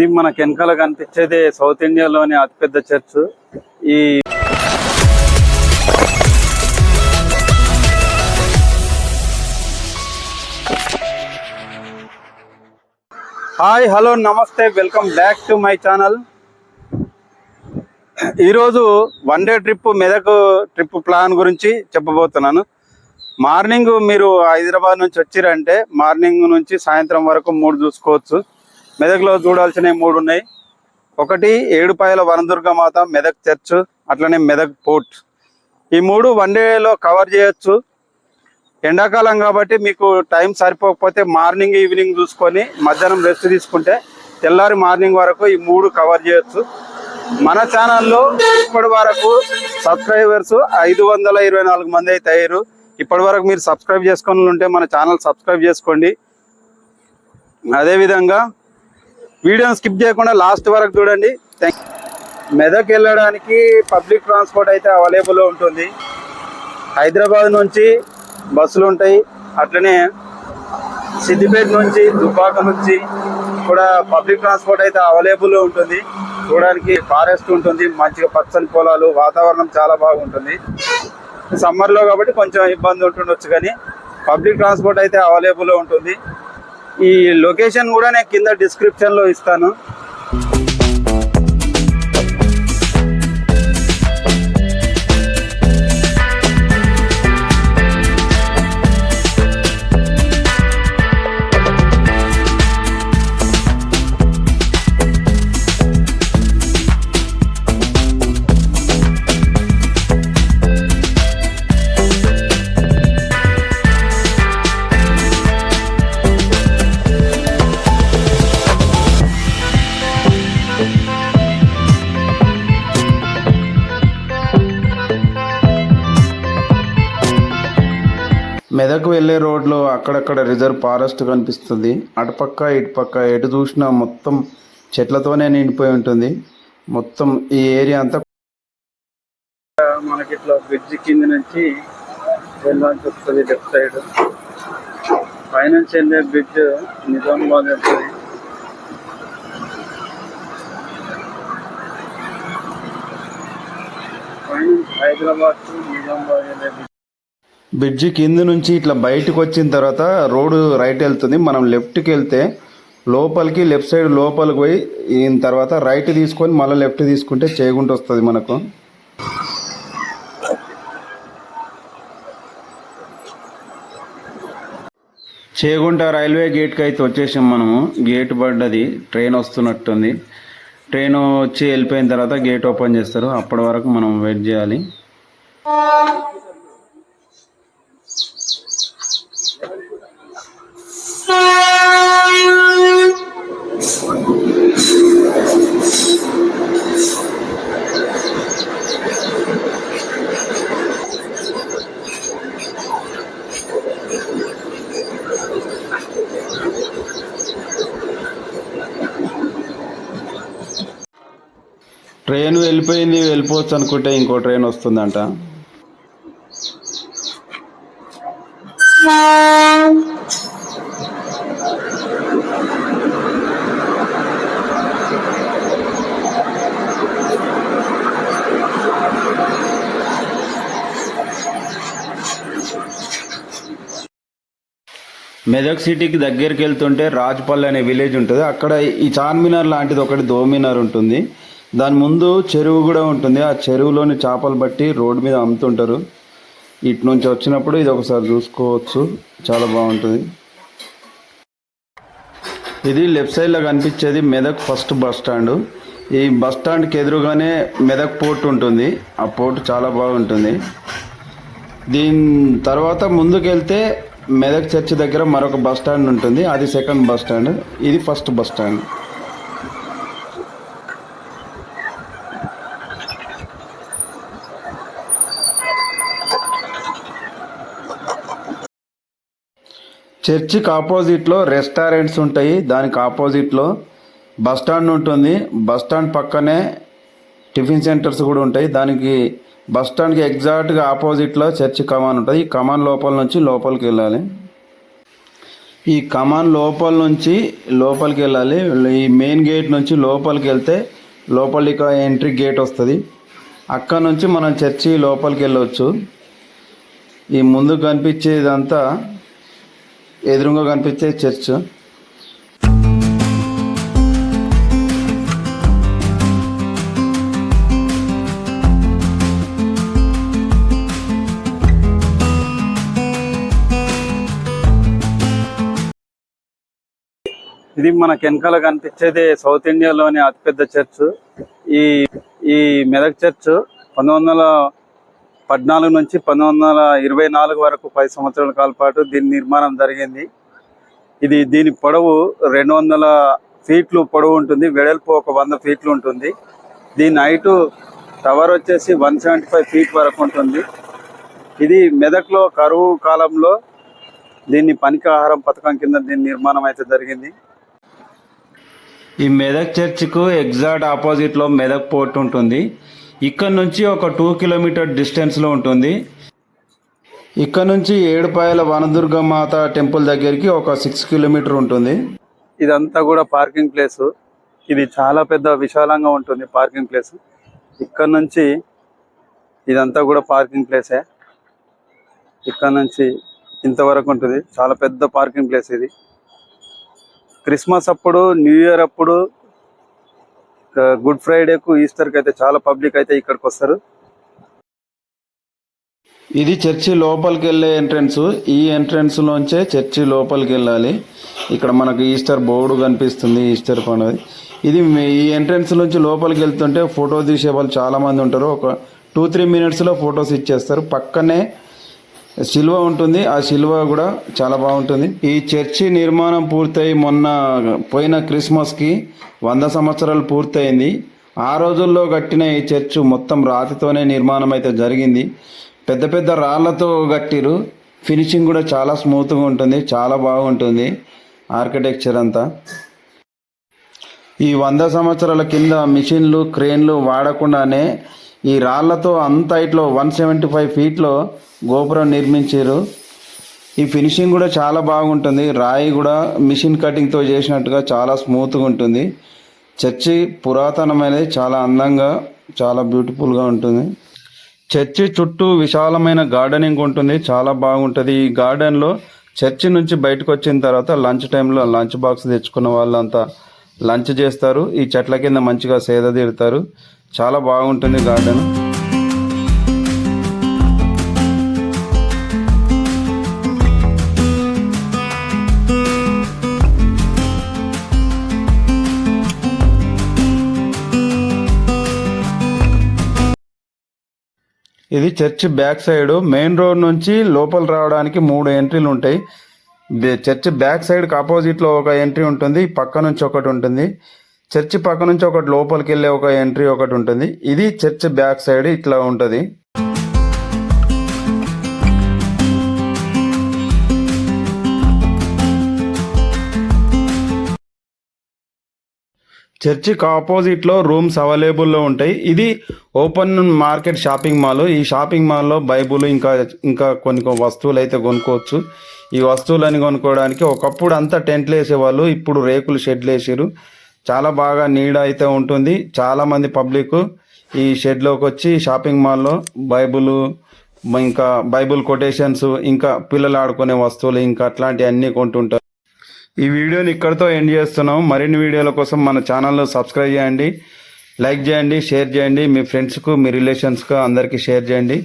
ఇది మనకు వెనకాల కనిపించేది సౌత్ ఇండియాలోని అతిపెద్ద చర్చ్. ఈ hi hello namaste, welcome back to my channel. ఈరోజు one day trip, Medak trip plan గురించి చెప్పబోతున్నాను. మార్నింగ్ మీరు హైదరాబాద్ నుంచి వచ్చిరంటే మార్నింగ్ నుంచి సాయంత్రం వరకు 3 చూసుకోవచ్చు. మెదక్లో చూడాల్సినవి 3 ఉన్నాయి. ఒకటి ఏడుపాయల వనదుర్గమాత, మెదక్ చర్చ్, అట్లనే మెదక్ పోర్ట్. ఈ 3 వన్ డేలో కవర్ చేయొచ్చు. ఎండాకాలం కాబట్టి మీకు టైం సరిపోకపోతే మార్నింగ్ ఈవినింగ్ చూసుకొని మధ్యాహ్నం రెస్ట్ తీసుకుంటే తెల్లారి మార్నింగ్ వరకు ఈ 3 కవర్ చేయొచ్చు. మన ఛానల్లో ఇప్పటి వరకు సబ్స్క్రైబర్స్ 524 మంది అయితే అయ్యారు. ఇప్పటి వరకు మీరు సబ్స్క్రైబ్ చేసుకొని ఉంటే మన ఛానల్ సబ్స్క్రైబ్ చేసుకోండి. అదేవిధంగా వీడియోని స్కిప్ చేయకుండా లాస్ట్ వరకు చూడండి. మెదక్ వెళ్ళడానికి పబ్లిక్ ట్రాన్స్పోర్ట్ అయితే అవైలబుల్లో ఉంటుంది. హైదరాబాద్ నుంచి బస్సులు ఉంటాయి. అట్లనే సిద్దిపేట నుంచి, దుబ్బాక నుంచి కూడా పబ్లిక్ ట్రాన్స్పోర్ట్ అయితే అవైలబుల్లో ఉంటుంది. చూడడానికి ఫారెస్ట్ ఉంటుంది, మంచిగా పచ్చని పొలాలు, వాతావరణం చాలా బాగుంటుంది. సమ్మర్లో కాబట్టి కొంచెం ఇబ్బంది ఉంటుండొచ్చు, కానీ పబ్లిక్ ట్రాన్స్పోర్ట్ అయితే అవైలబుల్లో ఉంటుంది. ఈ లొకేషన్ కూడా నేను కింద డిస్క్రిప్షన్లో ఇస్తాను. మెదక్ వెళ్ళే రోడ్లో అక్కడక్కడ రిజర్వ్ ఫారెస్ట్ కనిపిస్తుంది. అటుపక్క ఇటుపక్క ఎటు చూసినా మొత్తం చెట్లతోనే నిండిపోయి ఉంటుంది. మొత్తం ఈ ఏరియా అంతా మనకి ఇట్లా బ్రిడ్జి కింద నుంచి వెళ్ళాల్సి వస్తుంది. లెఫ్ట్ సైడ్ పైనుంచి వెళ్ళే బ్రిడ్జ్ నిజామాబాద్ వెళ్తుంది. పైనుంచి హైదరాబాద్ టు నిజామాబాద్ వెళ్ళే బ్రిడ్జి కింద నుంచి ఇట్లా బయటకు వచ్చిన తర్వాత రోడ్డు రైట్ వెళ్తుంది. మనం లెఫ్ట్కి వెళ్తే లోపలికి, లెఫ్ట్ సైడ్ లోపలికి పోయి ఈయన తర్వాత రైట్ తీసుకొని మళ్ళీ లెఫ్ట్ తీసుకుంటే చేగుంట వస్తుంది మనకు. చేగుంట రైల్వే గేట్కి అయితే వచ్చేసాం మనము. గేట్ పడ్డది, ట్రైన్ వస్తున్నట్టుంది. ట్రైన్ వచ్చి వెళ్ళిపోయిన తర్వాత గేట్ ఓపెన్ చేస్తారు. అప్పటి వరకు మనం వెయిట్ చేయాలి. ట్రైన్ వెళ్ళిపోయింది, వెళ్ళిపోవచ్చు అనుకుంటే ఇంకో ట్రైన్ వస్తుందంట. మెదక్ సిటీకి దగ్గరికి వెళ్తుంటే రాజ్పల్లి అనే విలేజ్ ఉంటుంది. అక్కడ ఈ చార్మినార్ లాంటిది ఒకటి దోమినార్ ఉంటుంది. దాని ముందు చెరువు కూడా ఉంటుంది. ఆ చెరువులోని చేపలు బట్టి రోడ్డు మీద అమ్ముతుంటారు. ఇటు నుంచి వచ్చినప్పుడు ఇది ఒకసారి చూసుకోవచ్చు, చాలా బాగుంటుంది. ఇది లెఫ్ట్ సైడ్లో కనిపించేది మెదక్ ఫస్ట్ బస్ స్టాండ్. ఈ బస్ స్టాండ్కి ఎదురుగానే మెదక్ పోర్ట్ ఉంటుంది. ఆ పోర్ట్ చాలా బాగుంటుంది. దీని తర్వాత ముందుకెళ్తే మెదక్ చర్చ్ దగ్గర మరొక బస్ స్టాండ్ ఉంటుంది. అది సెకండ్ బస్ స్టాండ్, ఇది ఫస్ట్ బస్ స్టాండ్. చర్చికి ఆపోజిట్లో రెస్టారెంట్స్ ఉంటాయి. దానికి ఆపోజిట్లో బస్ స్టాండ్ ఉంటుంది. బస్ స్టాండ్ పక్కనే టిఫిన్ సెంటర్స్ కూడా ఉంటాయి. దానికి బస్ స్టాండ్కి ఎగ్జాక్ట్గా ఆపోజిట్లో చర్చి కమాన్ ఉంటుంది. ఈ కమాన్ లోపల నుంచి లోపలికి వెళ్ళాలి. ఈ కమాన్ లోపల నుంచి లోపలికి వెళ్ళాలి. ఈ మెయిన్ గేట్ నుంచి లోపలికి వెళ్తే లోపలికి ఎంట్రీ గేట్ వస్తుంది. అక్కడ నుంచి మనం చర్చి లోపలికి వెళ్ళవచ్చు. ఈ ముందు కనిపించేదంతా ఎదురుగా కనిపించే చర్చ్. ఇది మనకు వెనకాల కనిపించేది సౌత్ ఇండియాలోని అతిపెద్ద చర్చ్. ఈ ఈ మెదక్ చర్చ్ 1914 నుంచి 1924 వరకు 10 సంవత్సరాల కాల పాటు దీని నిర్మాణం జరిగింది. దీని పొడవు 200 ఫీట్లు పొడవు ఉంటుంది, వెడల్పు ఒక 100 ఫీట్లు ఉంటుంది. దీని హైటు టవర్ వచ్చేసి 175 ఫీట్ వరకు ఉంటుంది. ఇది మెదక్లో కరువు కాలంలో దీన్ని పనికి ఆహారం పథకం కింద దీని నిర్మాణం అయితే జరిగింది. ఈ మెదక్ చర్చ్కు ఎగ్జాక్ట్ ఆపోజిట్లో మెదక్ పోర్ట్ ఉంటుంది. ఇక్కడ నుంచి ఒక 2 కిలోమీటర్ డిస్టెన్స్లో ఉంటుంది. ఇక్కడ నుంచి ఏడుపాయల వనదుర్గ మాత టెంపుల్ దగ్గరికి ఒక 6 కిలోమీటర్ ఉంటుంది. ఇదంతా కూడా పార్కింగ్ ప్లేస్. ఇది చాలా పెద్ద విశాలంగా ఉంటుంది పార్కింగ్ ప్లేస్. ఇక్కడ నుంచి ఇదంతా కూడా పార్కింగ్ ప్లేసే. ఇక్కడ నుంచి ఇంతవరకు ఉంటుంది. చాలా పెద్ద పార్కింగ్ ప్లేస్ ఇది. క్రిస్మస్ అప్పుడు, న్యూ ఇయర్ అప్పుడు, గుడ్ ఫ్రైడేకు, ఈస్టర్కి అయితే చాలా పబ్లిక్ అయితే ఇక్కడికి వస్తారు. ఇది చర్చి లోపలికి వెళ్ళే ఎంట్రన్స్. ఈ ఎంట్రన్స్ లోంచే చర్చి లోపలికి వెళ్ళాలి. ఇక్కడ మనకు ఈస్టర్ బోర్డు కనిపిస్తుంది, ఈస్టర్ పండుగ. ఈ ఎంట్రన్స్ నుంచి లోపలికి వెళ్తుంటే ఫోటో తీసే వాళ్ళు చాలా మంది ఉంటారు. ఒక 2-3 మినిట్స్లో ఫొటోస్ ఇచ్చేస్తారు. పక్కనే శిల్వ ఉంటుంది. ఆ శిల్వ కూడా చాలా బాగుంటుంది. ఈ చర్చి నిర్మాణం పూర్తయి మొన్న పోయిన క్రిస్మస్కి 100 సంవత్సరాలు పూర్తయింది. ఆ రోజుల్లో కట్టిన ఈ చర్చ్ మొత్తం రాతితోనే నిర్మాణం అయితే జరిగింది. పెద్ద పెద్ద రాళ్లతో కట్టిరు. ఫినిషింగ్ కూడా చాలా స్మూత్గా ఉంటుంది, చాలా బాగుంటుంది ఆర్కిటెక్చర్ అంతా. ఈ 100 సంవత్సరాల కింద మిషన్లు, క్రేన్లు వాడకుండానే ఈ రాళ్లతో అంత హైట్లో 175 ఫీట్లో గోపురం నిర్మించారు. ఈ ఫినిషింగ్ కూడా చాలా బాగుంటుంది. రాయి కూడా మిషన్ కటింగ్తో చేసినట్టుగా చాలా స్మూత్గా ఉంటుంది. చర్చి పురాతనమైనది, చాలా అందంగా, చాలా బ్యూటిఫుల్గా ఉంటుంది. చర్చి చుట్టూ విశాలమైన గార్డెనింగ్ ఉంటుంది, చాలా బాగుంటుంది. ఈ గార్డెన్లో చర్చి నుంచి బయటకు వచ్చిన తర్వాత లంచ్ టైంలో లంచ్ బాక్స్ తెచ్చుకున్న వాళ్ళంతా లంచ్ చేస్తారు. ఈ చెట్ల కింద మంచిగా సేద తీరుతారు. చాలా బాగుంటుంది గార్డెన్. ఇది church back side. Main road నుంచి లోపల రావడానికి 3 ఎంట్రీలు ఉంటాయి. చర్చ్ బ్యాక్ సైడ్కి ఆపోజిట్లో ఒక ఎంట్రీ ఉంటుంది, పక్క నుంచి ఒకటి ఉంటుంది. చర్చి పక్క నుంచి ఒకటి లోపలికి వెళ్ళే ఒక ఎంట్రీ ఒకటి ఉంటుంది. ఇది చర్చ్ బ్యాక్ సైడ్ ఇట్లా ఉంటుంది. చర్చికి ఆపోజిట్లో రూమ్స్ అవైలబుల్లో ఉంటాయి. ఇది ఓపెన్ మార్కెట్ షాపింగ్ మాల్. ఈ షాపింగ్ మాల్లో బైబుల్ ఇంకా కొన్ని వస్తువులు అయితే కొనుక్కోవచ్చు. ఈ వస్తువులని కొనుక్కోవడానికి ఒకప్పుడు అంతా టెంట్లు వేసేవాళ్ళు, ఇప్పుడు రేకులు షెడ్లు వేసారు. చాలా బాగా నీడ అయితే ఉంటుంది. చాలామంది పబ్లిక్ ఈ షెడ్లోకి వచ్చి షాపింగ్ మాల్లో ఇంకా బైబుల్ కొటేషన్స్, ఇంకా పిల్లలు ఆడుకునే వస్తువులు, ఇంకా అట్లాంటివి అన్నీ కొంటుంటారు. ఈ వీడియోని ఇక్కడితో ఎండ్ చేస్తున్నాం. మరిన్ని వీడియోల కోసం మన ఛానల్ను సబ్స్క్రైబ్ చేయండి, లైక్ చేయండి, షేర్ చేయండి. మీ ఫ్రెండ్స్కు, మీ రిలేషన్స్కు అందరికీ షేర్ చేయండి.